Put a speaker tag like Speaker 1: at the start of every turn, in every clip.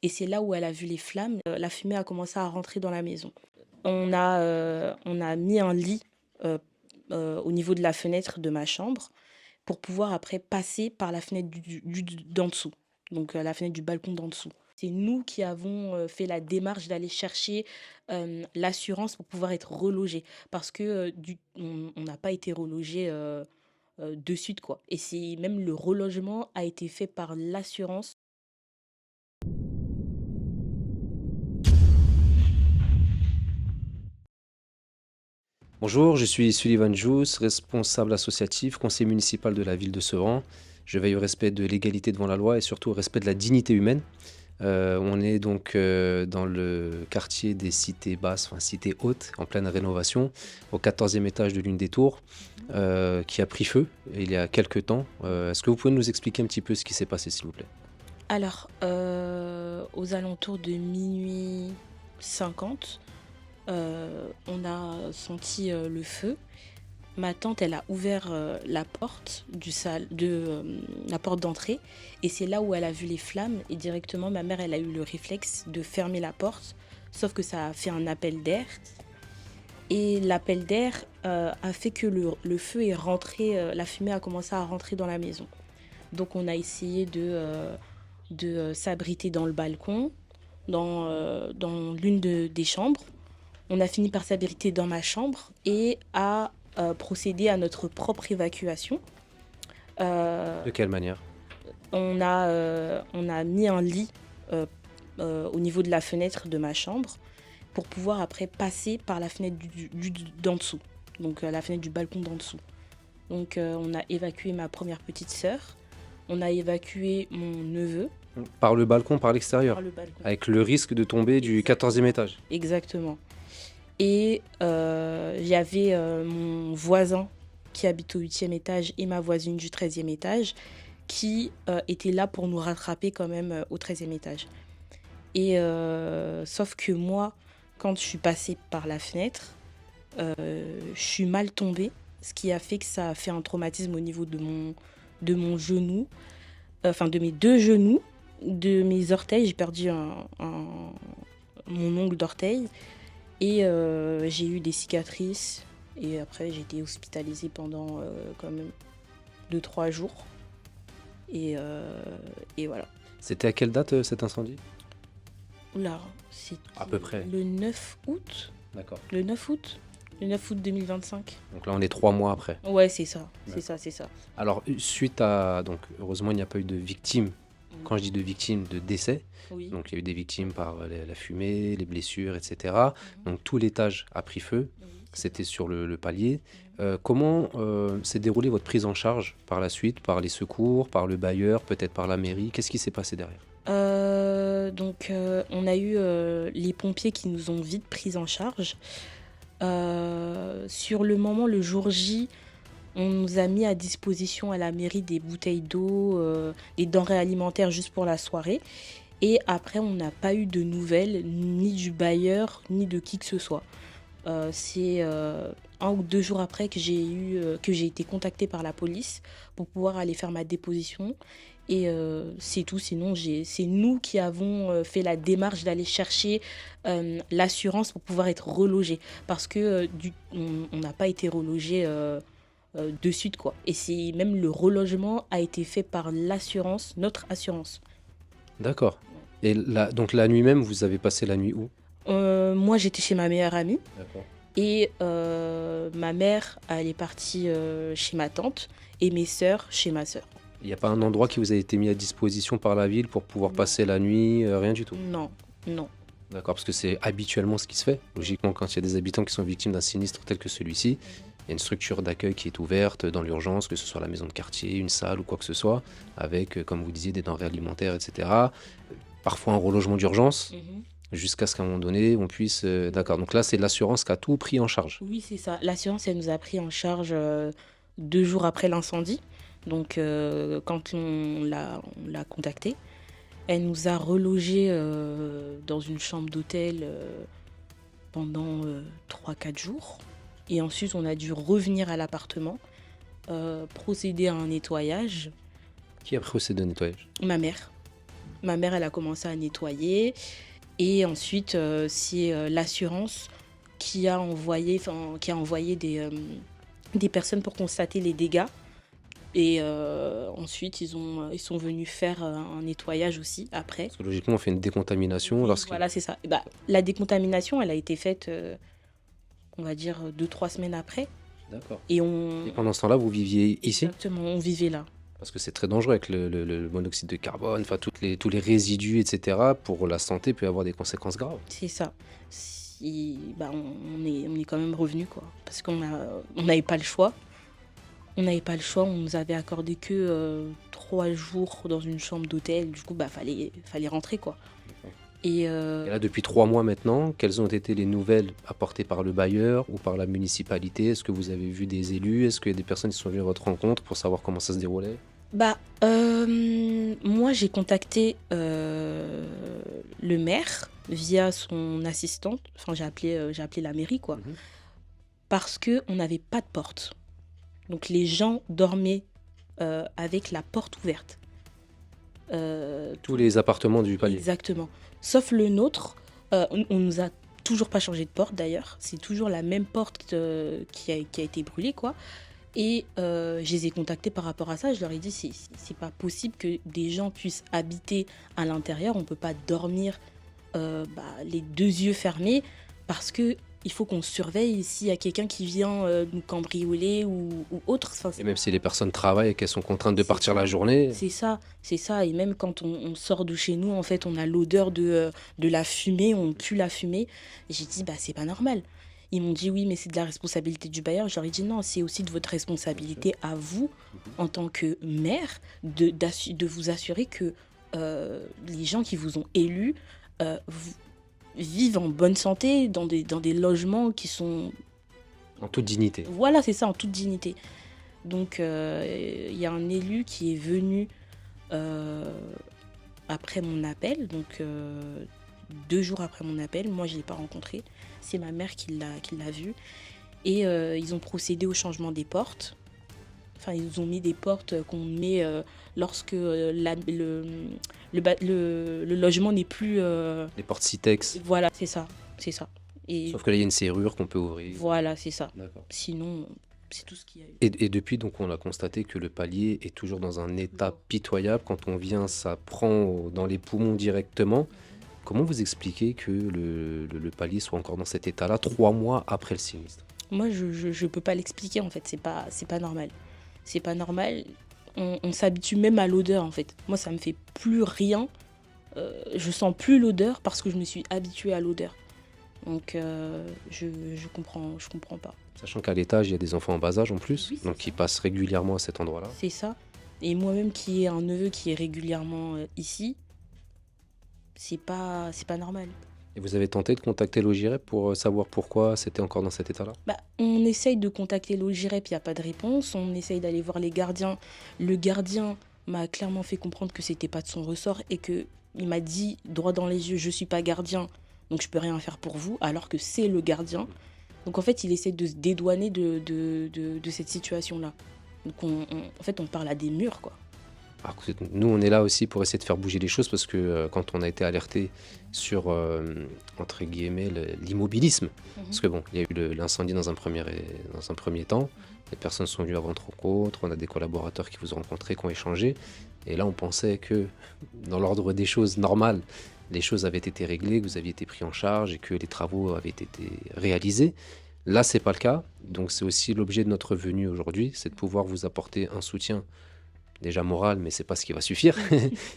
Speaker 1: et c'est là où elle a vu les flammes, la fumée a commencé à rentrer dans la maison. On a mis un lit, heu au niveau de la fenêtre de ma chambre pour pouvoir après passer par la fenêtre d'en dessous, donc la fenêtre du balcon d'en dessous. C'est nous qui avons, fait la démarche d'aller chercher, l'assurance pour pouvoir être relogés parce que, on n'a pas été relogés, de suite, quoi, et c'est même le relogement a été fait par l'assurance.
Speaker 2: Bonjour, je suis Sullivan Jous, responsable associatif, conseiller municipal de la ville de Sevran. Je veille au respect de l'égalité devant la loi et surtout au respect de la dignité humaine. On est donc dans le quartier des cités basses, enfin cités hautes, en pleine rénovation, au 14e étage de l'une des tours, qui a pris feu il y a quelques temps. Est-ce que vous pouvez nous expliquer un petit peu ce qui s'est passé, s'il vous plaît?
Speaker 1: Alors, aux alentours de 00:50, on a senti, le feu. Ma tante, elle a ouvert, la porte d'entrée, et c'est là où elle a vu les flammes, et directement ma mère, elle a eu le réflexe de fermer la porte, sauf que ça a fait un appel d'air, et l'appel d'air, a fait que le feu est rentré, la fumée a commencé à rentrer dans la maison. Donc on a essayé de s'abriter dans le balcon, dans l'une des chambres. On a fini par s'abriter dans ma chambre et à procéder à notre propre évacuation. Euh,
Speaker 2: De quelle manière?
Speaker 1: on a mis un lit euh, au niveau de la fenêtre de ma chambre pour pouvoir après passer par la fenêtre d'en dessous, donc la fenêtre du balcon d'en dessous. Donc on a évacué ma première petite sœur, on a évacué mon neveu
Speaker 2: Par le balcon, par
Speaker 1: par
Speaker 2: l'extérieur,
Speaker 1: le balcon.
Speaker 2: avec le risque de tomber du
Speaker 1: Exact.
Speaker 2: 14e étage.
Speaker 1: Exactement. Et il y avait mon voisin qui habite au 8e étage et ma voisine du 13e étage qui étaient là pour nous rattraper quand même au 13e étage. Et sauf que moi, quand je suis passée par la fenêtre, je suis mal tombée, ce qui a fait que ça a fait un traumatisme au niveau de mon genou, enfin de mes deux genoux, de mes orteils. J'ai perdu mon ongle d'orteil. Et j'ai eu des cicatrices. Et après, j'ai été hospitalisée pendant quand même 2 3 jours. Et, et voilà.
Speaker 2: C'était à quelle date cet incendie?
Speaker 1: Oula, c'était
Speaker 2: À peu près.
Speaker 1: le 9 août.
Speaker 2: D'accord.
Speaker 1: Le 9 août. Le 9 août 2025.
Speaker 2: Donc là, on est 3 mois après.
Speaker 1: Ouais, c'est ça. C'est
Speaker 2: D'accord.
Speaker 1: ça, c'est ça.
Speaker 2: Alors, suite à... Donc, heureusement, il n'y a pas eu de victimes. Quand je dis de victimes, de décès.
Speaker 1: Oui.
Speaker 2: Donc, il y a eu des victimes par la fumée, les blessures, etc. Donc, tout l'étage a pris feu.
Speaker 1: Oui, c'est
Speaker 2: C'était
Speaker 1: ça.
Speaker 2: sur le palier. Comment s'est déroulée votre prise en charge par la suite, par les secours, par le bailleur, peut-être par la mairie? Qu'est-ce qui s'est passé derrière?
Speaker 1: Donc, on a eu les pompiers qui nous ont vite pris en charge. Sur le moment, le jour J, on nous a mis à disposition à la mairie des bouteilles d'eau, des denrées alimentaires juste pour la soirée. Et après, on n'a pas eu de nouvelles, ni du bailleur, ni de qui que ce soit. C'est 1 ou 2 jours après que j'ai été contactée par la police pour pouvoir aller faire ma déposition. Et c'est tout. Sinon, c'est nous qui avons fait la démarche d'aller chercher l'assurance pour pouvoir être relogés. Parce que on n'a pas été relogés de suite, quoi. Et c'est même le relogement a été fait par l'assurance, notre assurance.
Speaker 2: D'accord. Et donc, la nuit même, vous avez passé la nuit où?
Speaker 1: Moi, j'étais chez ma meilleure amie.
Speaker 2: D'accord.
Speaker 1: Et ma mère, elle est partie chez ma tante et mes sœurs chez ma sœur.
Speaker 2: Il n'y a pas un endroit qui vous a été mis à disposition par la ville pour pouvoir
Speaker 1: Non,
Speaker 2: passer la nuit? Rien du tout.
Speaker 1: non, non.
Speaker 2: D'accord, parce que c'est habituellement ce qui se fait. Logiquement, quand il y a des habitants qui sont victimes d'un sinistre tel que celui-ci, il y a une structure d'accueil qui est ouverte dans l'urgence, que ce soit la maison de quartier, une salle ou quoi que ce soit, avec, comme vous disiez, des denrées alimentaires, etc. Parfois un relogement d'urgence,
Speaker 1: Mhm.
Speaker 2: jusqu'à ce qu'à un moment donné, on puisse... D'accord, donc là, c'est l'assurance qui a tout pris en charge.
Speaker 1: Oui, c'est ça. L'assurance, elle nous a pris en charge 2 jours après l'incendie. Donc, quand on l'a contactée, elle nous a relogés dans une chambre d'hôtel pendant 3 4 jours. Et ensuite, on a dû revenir à l'appartement, procéder à un nettoyage.
Speaker 2: Qui a procédé au nettoyage?
Speaker 1: Ma mère. Ma mère, elle a commencé à nettoyer. Et ensuite, c'est l'assurance qui a envoyé des personnes pour constater les dégâts. Et ensuite, ils sont venus faire un nettoyage aussi après.
Speaker 2: Parce que logiquement, on fait une décontamination
Speaker 1: Oui,
Speaker 2: lorsqu'il...
Speaker 1: voilà, c'est ça. Et bah, la décontamination, elle a été faite, on va dire, 2, 3 semaines après.
Speaker 2: D'accord.
Speaker 1: Et
Speaker 2: Et pendant ce temps-là, vous viviez ici?
Speaker 1: exactement, on vivait là.
Speaker 2: Parce que c'est très dangereux avec le monoxyde de carbone, enfin tous les résidus, etc. Pour la santé, peut avoir des conséquences graves.
Speaker 1: C'est ça. Bah, on est quand même revenu, quoi. Parce on n'avait pas le choix. On n'avait pas le choix, on nous avait accordé que 3 jours dans une chambre d'hôtel. Du coup, bah, fallait rentrer, quoi. Et
Speaker 2: Et là, depuis 3 mois maintenant, quelles ont été les nouvelles apportées par le bailleur ou par la municipalité? Est-ce que vous avez vu des élus? Est-ce qu'il y a des personnes qui sont venues à votre rencontre pour savoir comment ça se déroulait?
Speaker 1: bah, moi, j'ai contacté le maire via son assistante. Enfin, j'ai appelé la mairie, quoi.
Speaker 2: Mhm.
Speaker 1: Parce qu'on n'avait pas de porte. Donc, les gens dormaient avec la porte ouverte.
Speaker 2: Tous les appartements du palier.
Speaker 1: Exactement. Sauf le nôtre, on nous a toujours pas changé de porte d'ailleurs. C'est toujours la même porte qui a été brûlée, quoi. Et je les ai contactés par rapport à ça. Je leur ai dit, c'est pas possible que des gens puissent habiter à l'intérieur. On peut pas dormir les 2 yeux fermés parce que il faut qu'on surveille s'il y a quelqu'un qui vient nous cambrioler ou autre. Enfin,
Speaker 2: Et même si les personnes travaillent et qu'elles sont contraintes de
Speaker 1: c'est
Speaker 2: partir
Speaker 1: ça.
Speaker 2: la journée,
Speaker 1: C'est ça, c'est ça. Et même quand on sort de chez nous, en fait, on a l'odeur de la fumée, on pue la fumée. Et j'ai dit, bah, c'est pas normal. Ils m'ont dit, oui, mais c'est de la responsabilité du bailleur. Je leur ai dit, non, c'est aussi de votre responsabilité à vous, en tant que maire, de vous assurer que les gens qui vous ont élu vivent en bonne santé, dans des logements qui sont...
Speaker 2: en toute dignité.
Speaker 1: Voilà, c'est ça, en toute dignité. Donc, il y a un élu qui est venu après mon appel, donc 2 jours après mon appel. Moi, je ne l'ai pas rencontré. C'est ma mère qui l'a vu. Et ils ont procédé au changement des portes. Enfin, ils ont mis des portes qu'on met lorsque le logement n'est plus...
Speaker 2: Les portes Citex.
Speaker 1: Voilà, c'est ça, c'est ça. Et
Speaker 2: Sauf que là, il y a une serrure qu'on peut ouvrir.
Speaker 1: voilà, c'est ça.
Speaker 2: D'accord.
Speaker 1: Sinon, c'est tout ce qu'il y a eu.
Speaker 2: Et depuis, donc, on a constaté que le palier est toujours dans un état pitoyable. Quand on vient, ça prend dans les poumons directement. Comment vous expliquez que le palier soit encore dans cet état-là 3 mois après le sinistre?
Speaker 1: Moi, je peux pas l'expliquer, en fait. C'est pas normal. C'est pas normal. On s'habitue même à l'odeur, en fait. Moi, ça me fait plus rien. Je sens plus l'odeur parce que je me suis habituée à l'odeur. Donc, je comprends pas.
Speaker 2: Sachant qu'à l'étage, il y a des enfants en bas âge en plus,
Speaker 1: Oui, c'est
Speaker 2: donc
Speaker 1: ça.
Speaker 2: qui passent régulièrement à cet endroit-là.
Speaker 1: C'est ça. Et moi-même qui ai un neveu qui est régulièrement ici, c'est pas normal.
Speaker 2: Et vous avez tenté de contacter l'OGIREP pour savoir pourquoi c'était encore dans cet état-là?
Speaker 1: Bah, on essaye de contacter l'OGIREP, il n'y a pas de réponse. On essaye d'aller voir les gardiens. Le gardien m'a clairement fait comprendre que c'était pas de son ressort et que il m'a dit droit dans les yeux, je suis pas gardien, donc je peux rien faire pour vous, alors que c'est le gardien. Donc en fait, il essaie de se dédouaner de cette situation-là. Donc en fait, on parle à des murs, quoi.
Speaker 2: Alors, nous, on est là aussi pour essayer de faire bouger les choses parce que quand on a été alerté sur, entre guillemets, l'immobilisme, parce que bon, il y a eu l'incendie dans un premier temps, les personnes sont venues à votre rencontre, on a des collaborateurs qui vous ont rencontré, qui ont échangé, et là on pensait que dans l'ordre des choses normales, les choses avaient été réglées, que vous aviez été pris en charge et que les travaux avaient été réalisés. Là, c'est pas le cas, donc c'est aussi l'objet de notre venue aujourd'hui, c'est de pouvoir vous apporter un soutien déjà moral, mais c'est pas ce qui va suffire.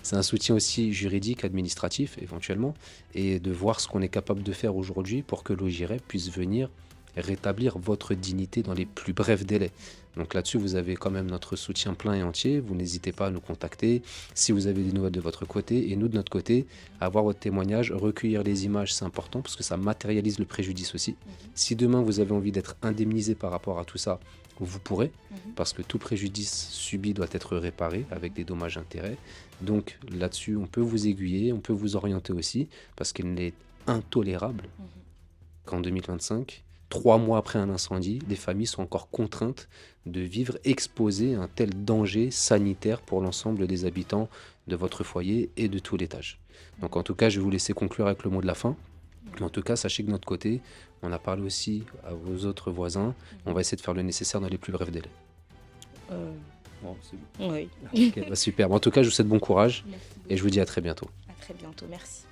Speaker 2: C'est un soutien aussi juridique, administratif éventuellement, et de voir ce qu'on est capable de faire aujourd'hui pour que l'OGIREP puisse venir rétablir votre dignité dans les plus brefs délais. Donc là-dessus, vous avez quand même notre soutien plein et entier. Vous n'hésitez pas à nous contacter si vous avez des nouvelles de votre côté, et nous de notre côté, avoir votre témoignage, recueillir les images, c'est important parce que ça matérialise le préjudice aussi. Si demain vous avez envie d'être indemnisé par rapport à tout ça, vous pourrez, parce que tout préjudice subi doit être réparé avec des dommages-intérêts. Donc là-dessus, on peut vous aiguiller, on peut vous orienter aussi, parce qu'il n'est intolérable qu'en 2025, 3 mois après un incendie, les familles sont encore contraintes de vivre exposées à un tel danger sanitaire pour l'ensemble des habitants de votre foyer et de tout l'étage. Donc en tout cas, je vais vous laisser conclure avec le mot de la fin. Mais en tout cas, sachez que de notre côté, on a parlé aussi à vos autres voisins. On va essayer de faire le nécessaire dans les plus brefs délais.
Speaker 1: Euh,
Speaker 2: Bon, c'est bon.
Speaker 1: oui.
Speaker 2: Ok, bah super. Bon, en tout cas, je vous souhaite bon courage
Speaker 1: Merci
Speaker 2: et je vous dis à très bientôt.
Speaker 1: beaucoup. À très bientôt. Merci.